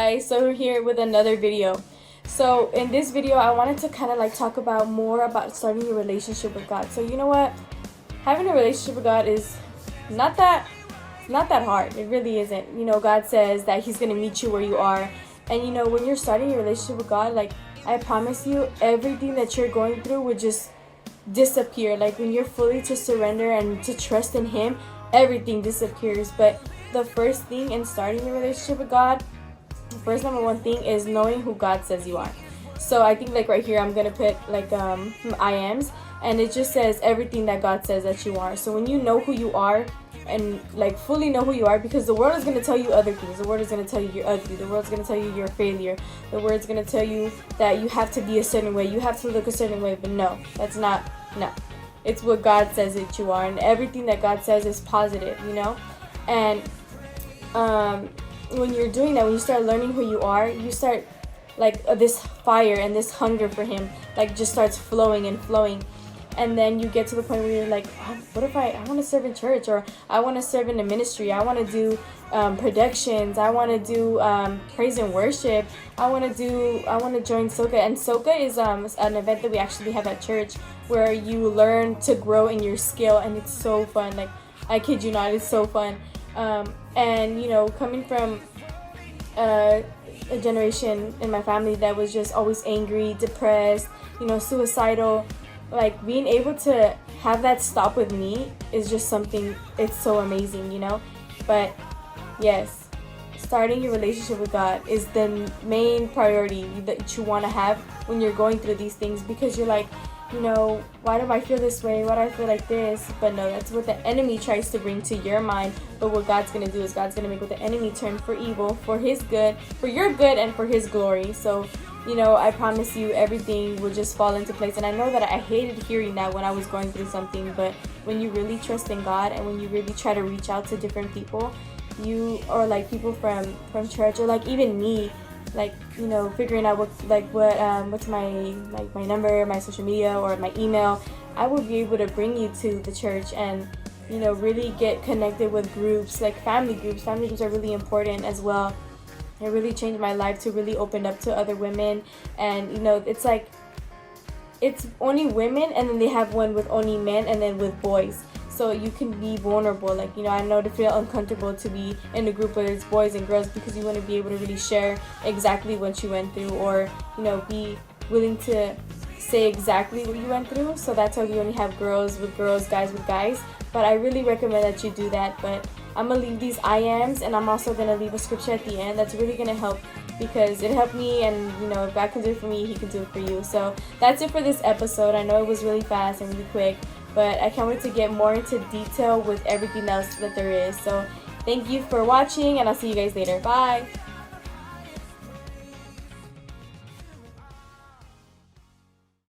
guys, so we're here with another video. So in this video I wanted to kind of like talk about more about starting your relationship with God. So you know what, having a relationship with God is not that hard. It really isn't. You know, God says that he's gonna meet you where you are, and you know, when you're starting your relationship with God, like, I promise you everything that you're going through would just disappear. Like when you're fully to surrender and to trust in him, everything disappears. But the first thing in starting a relationship with God, the first number one thing is knowing who God says you are. So I think like right here I'm gonna put like I ams, and it just says everything that God says that you are. So when you know who you are and like fully know who you are, because the world is going to tell you other things. The world is going to tell you you're ugly. The world's going to tell you you're a failure. The world's going to tell you that you have to be a certain way, you have to look a certain way. But no, that's not. No, it's what God says that you are, and everything that God says is positive, you know. And when you're doing that, when you start learning who you are, you start like this fire and this hunger for him like just starts flowing and flowing. And then you get to the point where you're like, oh, what if I want to serve in church, or I want to serve in the ministry, I want to do productions, I want to do praise and worship, I want to join Soka. And Soka is an event that we actually have at church where you learn to grow in your skill, and it's so fun. Like, I kid you not, it's so fun. And you know, coming from a generation in my family that was just always angry, depressed, you know, suicidal, like being able to have that stop with me is just something, it's so amazing, you know. But yes, starting your relationship with God is the main priority that you want to have when you're going through these things, because you're like, you know, why do I feel this way? Why do I feel like this? But no, that's what the enemy tries to bring to your mind. But what God's going to do is God's going to make what the enemy turn for evil, for his good, for your good, and for his glory. So, you know, I promise you everything will just fall into place. And I know that I hated hearing that when I was going through something, but when you really trust in God and when you really try to reach out to different people, you, or like people from church, or like even me, like, you know, figuring out what's my number, my social media, or my email, I will be able to bring you to the church and, you know, really get connected with groups, like family groups. Family groups are really important as well. It really changed my life to really open up to other women. And you know, it's like, it's only women, and then they have one with only men, and then with boys. So you can be vulnerable. Like, you know, I know to feel uncomfortable to be in a group where it's boys and girls, because you want to be able to really share exactly what you went through, or, you know, be willing to say exactly what you went through. So that's why we only have girls with girls, guys with guys. But I really recommend that you do that. But I'm going to leave these I ams, and I'm also going to leave a scripture at the end that's really going to help, because it helped me, and you know, if God can do it for me, he can do it for you. So that's it for this episode. I know it was really fast and really quick, but I can't wait to get more into detail with everything else that there is. So thank you for watching, and I'll see you guys later. Bye!